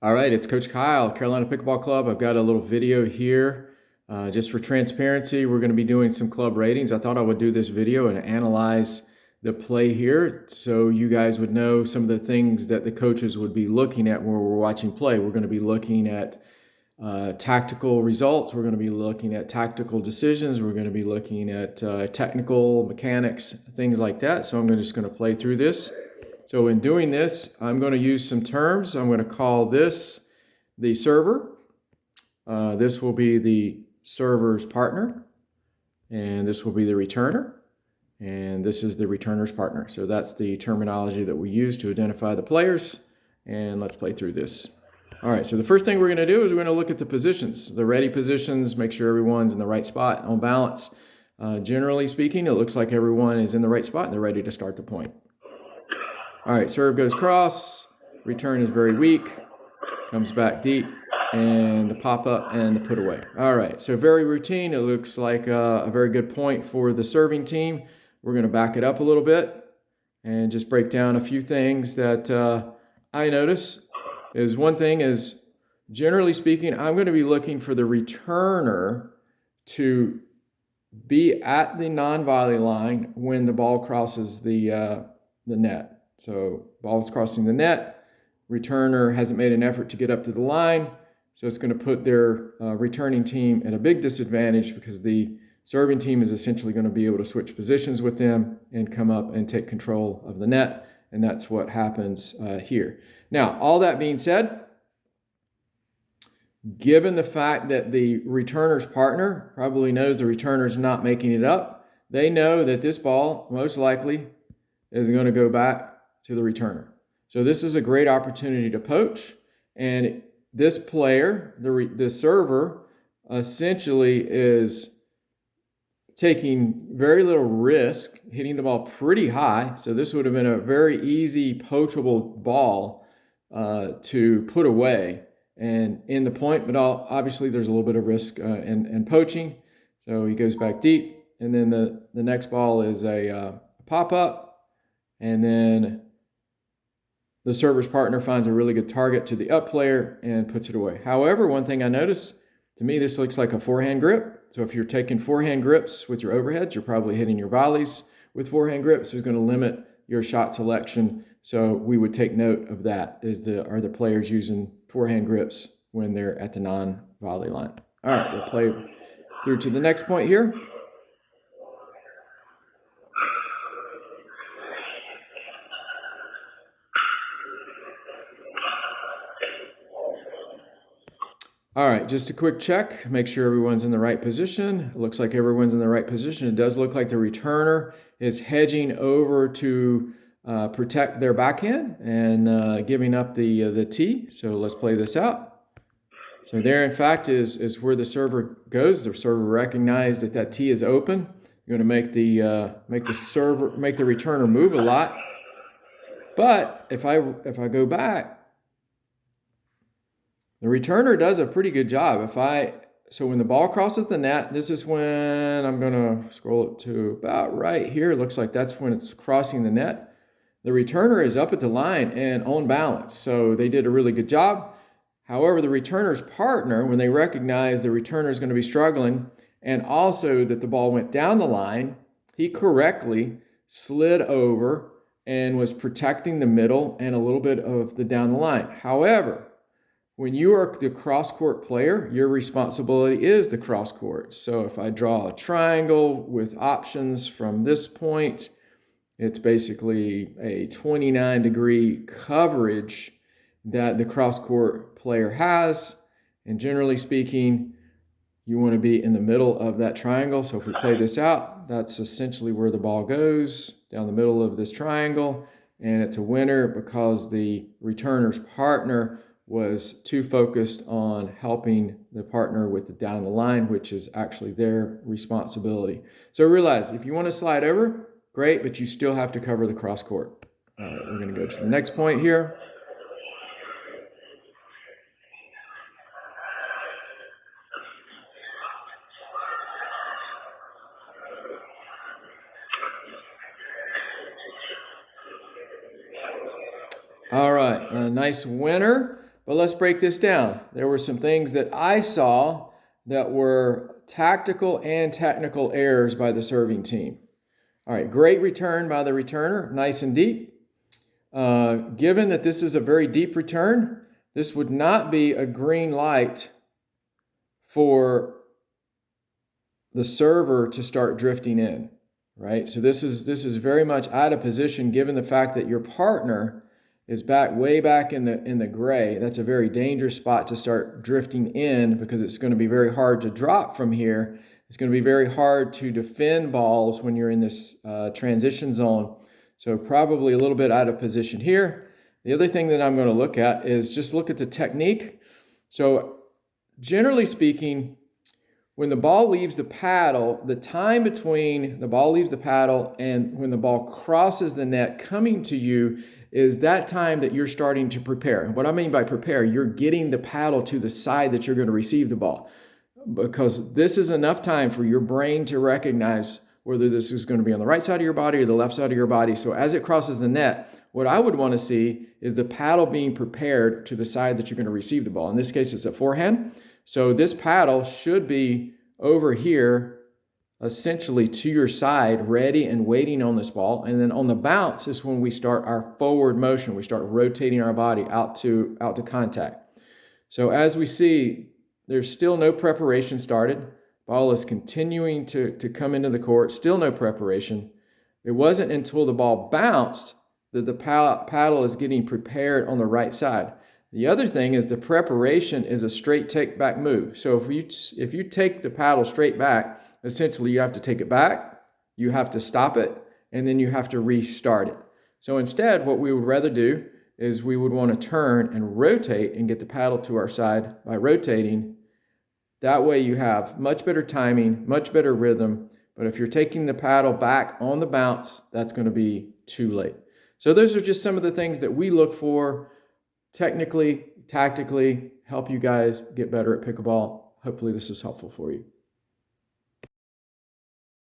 All right, it's Coach Kyle, Carolina Pickleball Club. I've got a little video here just for transparency. We're going to be doing some club ratings. I thought I would do this video and analyze the play here so you guys would know some of the things that the coaches would be looking at when we're watching play. We're going to be looking at tactical results. We're going to be looking at tactical decisions. We're going to be looking at technical mechanics, things like that. So I'm just going to play through this. So in doing this, I'm going to use some terms. I'm going to call this the server. This will be the server's partner. And this will be the returner. And this is the returner's partner. So that's the terminology that we use to identify the players. And let's play through this. All right, so the first thing we're going to do is we're going to look at the positions, the ready positions, make sure everyone's in the right spot on balance. Generally speaking, it looks like everyone is in the right spot and they're ready to start the point. All right, serve goes cross, return is very weak, comes back deep, and the pop-up and the put away. All right, so very routine. It looks like a very good point for the serving team. We're going to back it up a little bit and just break down a few things that I notice. One thing is, generally speaking, I'm going to be looking for the returner to be at the non-volley line when the ball crosses the net. So ball's crossing the net, returner hasn't made an effort to get up to the line, so it's going to put their returning team at a big disadvantage because the serving team is essentially going to be able to switch positions with them and come up and take control of the net, and that's what happens here. Now, all that being said, given the fact that the returner's partner probably knows the returner's not making it up, they know that this ball most likely is going to go back to the returner. So this is a great opportunity to poach, and this player, the server, essentially is taking very little risk, hitting the ball pretty high. So this would have been a very easy poachable ball to put away and in the point, but obviously there's a little bit of risk in poaching. So he goes back deep, and then the next ball is a pop-up, and then the server's partner finds a really good target to the up player and puts it away. However, one thing I noticed, to me, this looks like a forehand grip. So if you're taking forehand grips with your overheads, you're probably hitting your volleys with forehand grips. So it's going to limit your shot selection. So we would take note of that. Are the players using forehand grips when they're at the non-volley line? All right, we'll play through to the next point here. All right, just a quick check. Make sure everyone's in the right position. It looks like everyone's in the right position. It does look like the returner is hedging over to protect their backhand and giving up the tee. So let's play this out. So there, in fact, is where the server goes. The server recognized that tee is open. You're going to make the returner move a lot. But if I go back, the returner does a pretty good job. So when the ball crosses the net, this is when I'm going to scroll it to about right here. It looks like that's when it's crossing the net. The returner is up at the line and on balance. So they did a really good job. However, the returner's partner, when they recognized the returner is going to be struggling and also that the ball went down the line, he correctly slid over and was protecting the middle and a little bit of the down the line. However, when you are the cross-court player, your responsibility is the cross-court. So if I draw a triangle with options from this point, it's basically a 29-degree coverage that the cross-court player has. And generally speaking, you want to be in the middle of that triangle. So if we play this out, that's essentially where the ball goes, down the middle of this triangle. And it's a winner because the returner's partner was too focused on helping the partner with the down the line, which is actually their responsibility. So realize, if you want to slide over, great, but you still have to cover the cross court. All right, we're going to go to the next point here. All right, a nice winner But let's break this down. There were some things that I saw that were tactical and technical errors by the serving team. All right, great return by the returner, nice and deep. Given that this is a very deep return, this would not be a green light for the server to start drifting in, right? So this is very much out of position given the fact that your partner is way back in the gray. That's a very dangerous spot to start drifting in because it's going to be very hard to drop from here. It's going to be very hard to defend balls when you're in this transition zone. So probably a little bit out of position here. The other thing that I'm going to look at is just look at the technique. So generally speaking, when the ball leaves the paddle, the time between the ball leaves the paddle and when the ball crosses the net coming to you is that time that you're starting to prepare. What I mean by prepare, you're getting the paddle to the side that you're going to receive the ball, because this is enough time for your brain to recognize whether this is going to be on the right side of your body or the left side of your body. So as it crosses the net, what I would want to see is the paddle being prepared to the side that you're going to receive the ball. In this case, it's a forehand. So this paddle should be over here, essentially to your side, ready and waiting on this ball. And then on the bounce is when we start our forward motion. We start rotating our body out to contact. So as we see, there's still no preparation started. Ball is continuing to come into the court, still no preparation. It wasn't until the ball bounced that the paddle is getting prepared on the right side. The other thing is the preparation is a straight take back move. So if you take the paddle straight back, essentially you have to take it back, you have to stop it, and then you have to restart it. So instead, what we would rather do is we would want to turn and rotate and get the paddle to our side by rotating. That way you have much better timing, much better rhythm. But if you're taking the paddle back on the bounce, that's going to be too late. So those are just some of the things that we look for technically, tactically, help you guys get better at pickleball. Hopefully this is helpful for you.